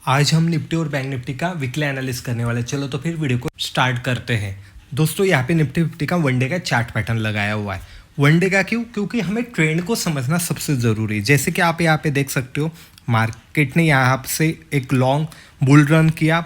आज हम निफ्टी और बैंक निफ्टी का वीकली एनालिसिस करने वाले हैं। चलो तो फिर वीडियो को स्टार्ट करते हैं। दोस्तों यहाँ पे निफ्टी फिफ्टी का वनडे का चार्ट पैटर्न लगाया हुआ है। वनडे का क्यों? क्योंकि हमें ट्रेंड को समझना सबसे ज़रूरी है। जैसे कि आप यहाँ पे देख सकते हो, मार्केट ने यहाँ से एक लॉन्ग बुल रन किया,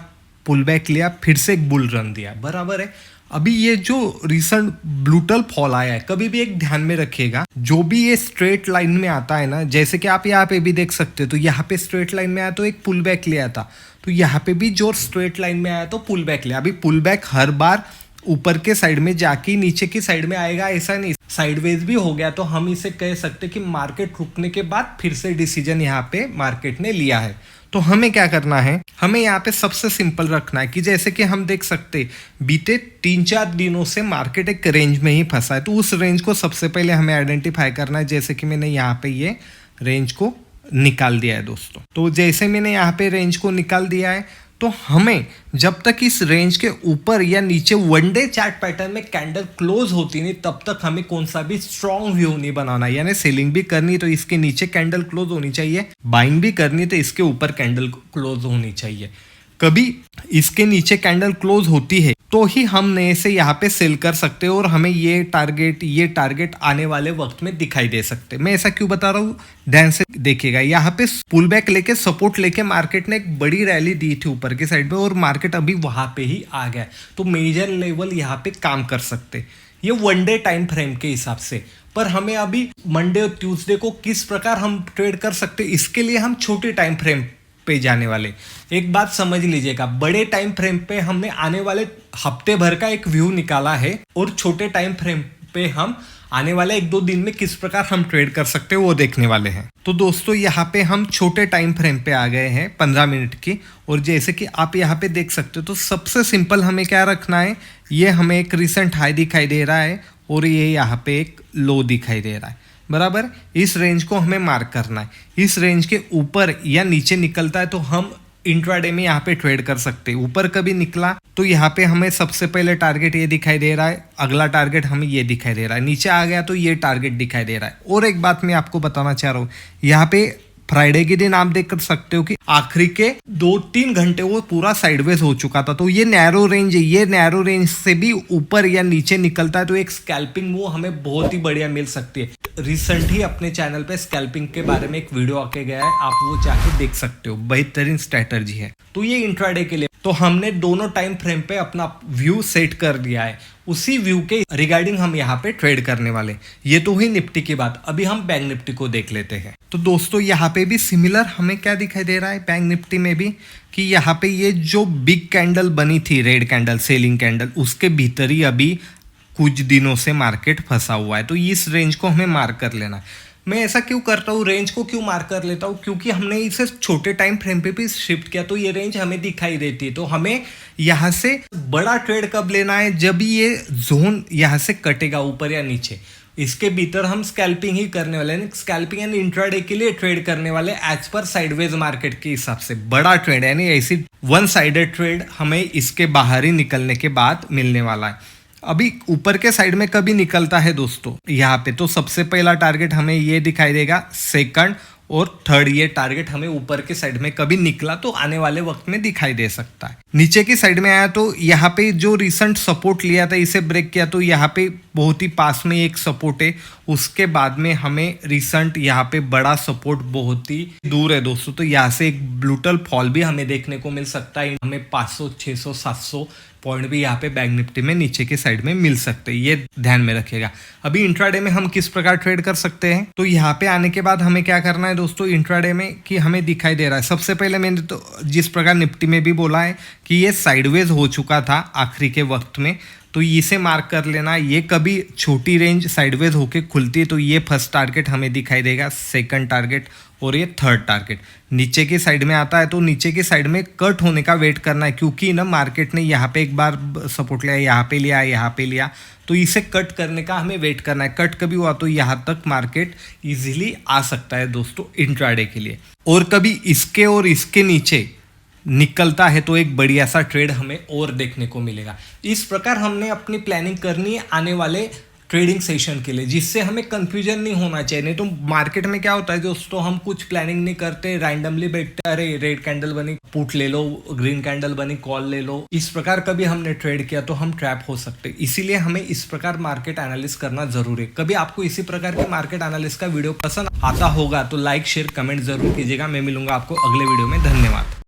पुल बैक लिया, फिर से एक बुल रन दिया, बराबर है। अभी ये जो रिसेंट ब्रूटल फॉल आया है, कभी भी एक ध्यान में रखिएगा, जो भी ये स्ट्रेट लाइन में आता है ना, जैसे कि आप यहाँ पे भी देख सकते हो, तो यहाँ पे स्ट्रेट लाइन में आया तो एक पुल बैक लिया था, तो यहाँ पे भी जो स्ट्रेट लाइन में आया तो पुल बैक लिया। अभी पुल बैक हर बार ऊपर के साइड में जाके नीचे की साइड में आएगा ऐसा नहीं, साइडवेज भी हो गया तो हम इसे कह सकते कि मार्केट रुकने के बाद फिर से डिसीजन यहाँ पे मार्केट ने लिया है। तो हमें क्या करना है, हमें यहाँ पे सबसे सिंपल रखना है कि जैसे कि हम देख सकते बीते 3-4 दिनों से मार्केट एक रेंज में ही फंसा है, तो उस रेंज को सबसे पहले हमें आइडेंटिफाई करना है। जैसे कि मैंने यहाँ पे ये रेंज को निकाल दिया है दोस्तों, तो जैसे मैंने यहाँ पे रेंज को निकाल दिया है, तो हमें जब तक इस रेंज के ऊपर या नीचे वनडे चार्ट पैटर्न में कैंडल क्लोज होती नहीं, तब तक हमें कौन सा भी स्ट्रॉन्ग व्यू नहीं बनाना। यानी सेलिंग भी करनी तो इसके नीचे कैंडल क्लोज होनी चाहिए, बाइंग भी करनी तो इसके ऊपर कैंडल क्लोज होनी चाहिए। कभी इसके नीचे कैंडल क्लोज होती है तो ही हम नए से यहाँ पे सेल कर सकते हैं और हमें ये टारगेट आने वाले वक्त में दिखाई दे सकते हैं। मैं ऐसा क्यों बता रहा हूँ, ध्यान से देखिएगा। यहाँ पे पुल बैक लेके सपोर्ट लेके मार्केट ने एक बड़ी रैली दी थी ऊपर की साइड में और मार्केट अभी वहां पे ही आ गया, तो मेजर लेवल यहाँ पे काम कर सकते, ये वनडे टाइम फ्रेम के हिसाब से। पर हमें अभी मंडे और ट्यूसडे को किस प्रकार हम ट्रेड कर सकते, इसके लिए हम छोटे टाइम फ्रेम पे जाने वाले। एक बात समझ लीजिएगा, बड़े टाइम फ्रेम पे हमने आने वाले हफ्ते भर का एक व्यू निकाला है और छोटे टाइम फ्रेम पे हम आने वाले 1-2 दिन में किस प्रकार हम ट्रेड कर सकते हैं वो देखने वाले हैं। तो दोस्तों यहाँ पे हम छोटे टाइम फ्रेम पे आ गए हैं 15 मिनट की, और जैसे कि आप यहाँ पे देख सकते हो, तो सबसे सिंपल हमें क्या रखना है, ये हमें एक रिसेंट हाई दिखाई दे रहा है और ये यहाँ पे एक लो दिखाई दे रहा है, बराबर। इस रेंज को हमें मार्क करना है। इस रेंज के ऊपर या नीचे निकलता है तो हम इंट्राडे में यहाँ पे ट्रेड कर सकते हैं। ऊपर कभी निकला तो यहाँ पे हमें सबसे पहले टारगेट ये दिखाई दे रहा है, अगला टारगेट हमें ये दिखाई दे रहा है, नीचे आ गया तो ये टारगेट दिखाई दे रहा है। और एक बात मैं आपको बताना चाह रहा हूँ, यहाँ पे फ्राइडे के दिन आप देख कर सकते हो कि आखिरी के 2-3 घंटे वो पूरा साइडवेज हो चुका था, तो ये नैरो रेंज है, ये नैरो रेंज से भी ऊपर या नीचे निकलता है तो एक स्कैल्पिंग मूव हमें बहुत ही बढ़िया मिल सकती है। रिसेंट ही अपने चैनल पे स्कैल्पिंग के बारे में एक वीडियो आके गया है, आप वो जाके देख सकते हो, बेहतरीन स्ट्रैटेजी है। तो ये इंट्राडे के लिए तो हमने दोनों टाइम फ्रेम पे अपना व्यू सेट कर दिया है, उसी व्यू के रिगार्डिंग हम यहाँ पे ट्रेड करने वाले। ये तो हुई निफ्टी की बात, अभी हम बैंक निफ्टी को देख लेते हैं। तो दोस्तों यहाँ पे भी सिमिलर हमें क्या दिखाई दे रहा है बैंक निफ्टी में भी, कि यहाँ पे ये जो बिग कैंडल बनी थी, रेड कैंडल, सेलिंग कैंडल, उसके भीतर ही अभी कुछ दिनों से मार्केट फंसा हुआ है, तो इस रेंज को हमें मार्क कर लेना है। मैं ऐसा क्यों करता हूँ, रेंज को क्यों मार्क कर लेता हूँ, क्योंकि हमने इसे छोटे टाइम फ्रेम पे भी शिफ्ट किया तो ये रेंज हमें दिखाई देती है। तो हमें यहाँ से बड़ा ट्रेड कब लेना है, जब ये जोन यहाँ से कटेगा ऊपर या नीचे, इसके भीतर हम स्कैल्पिंग ही करने वाले हैं। स्कैल्पिंग एंड इंट्राडे के लिए ट्रेड करने वाले एज पर साइडवेज मार्केट के हिसाब से। बड़ा ट्रेड यानी ऐसी वन साइडेड ट्रेड हमें इसके बाहर ही निकलने के बाद मिलने वाला है। अभी ऊपर के साइड में कभी निकलता है दोस्तों यहाँ पे, तो सबसे पहला टारगेट हमें ये दिखाई देगा, सेकंड और थर्ड ये टारगेट हमें ऊपर के साइड में कभी निकला तो आने वाले वक्त में दिखाई दे सकता है। नीचे की साइड में आया तो यहाँ पे जो रिसेंट सपोर्ट लिया था इसे ब्रेक किया, तो यहाँ पे बहुत ही पास में एक सपोर्ट है, उसके बाद में हमें रिसेंट यहाँ पे बड़ा सपोर्ट बहुत ही दूर है दोस्तों, तो यहाँ से एक ब्रूटल फॉल भी हमें देखने को मिल सकता है। हमें 500, 600, 700 पॉइंट भी यहाँ पे बैंक निफ्टी में नीचे के साइड में मिल सकते हैं, ये ध्यान में रखिएगा। अभी इंट्राडे में हम किस प्रकार ट्रेड कर सकते हैं, तो यहाँ पे आने के बाद हमें क्या करना है दोस्तों, इंट्राडे में कि हमें दिखाई दे रहा है, सबसे पहले मैंने तो जिस प्रकार निफ्टी में भी बोला है कि ये साइडवेज हो चुका था आखिरी के वक्त में, तो इसे मार्क कर लेना। ये कभी छोटी रेंज साइडवेज होके खुलती है तो ये फर्स्ट टारगेट हमें दिखाई देगा, सेकंड टारगेट और ये थर्ड टारगेट। नीचे की साइड में आता है तो नीचे की साइड में कट होने का वेट करना है, क्योंकि ना मार्केट ने यहाँ पे एक बार सपोर्ट लिया, यहाँ पे लिया, यहाँ पे लिया, तो इसे कट करने का हमें वेट करना है। कट कभी हुआ तो यहाँ तक मार्केट इजीली आ सकता है दोस्तों इंट्राडे के लिए। और कभी इसके और इसके नीचे निकलता है तो एक बढ़िया सा ट्रेड हमें और देखने को मिलेगा। इस प्रकार हमने अपनी प्लानिंग करनी है आने वाले ट्रेडिंग सेशन के लिए, जिससे हमें कंफ्यूजन नहीं होना चाहिए। नहीं तो मार्केट में क्या होता है दोस्तों, हम कुछ प्लानिंग नहीं करते, रैंडमली बैठते, अरे रेड कैंडल बनी पुट ले लो, ग्रीन कैंडल बनी कॉल ले लो, इस प्रकार कभी हमने ट्रेड किया तो हम ट्रैप हो सकते। इसीलिए हमें इस प्रकार मार्केट एनालिसिस करना जरूरी है। कभी आपको इसी प्रकार के मार्केट एनालिसिस का वीडियो पसंद आता होगा तो लाइक शेयर कमेंट जरूर कीजिएगा। मैं मिलूंगा आपको अगले वीडियो में। धन्यवाद।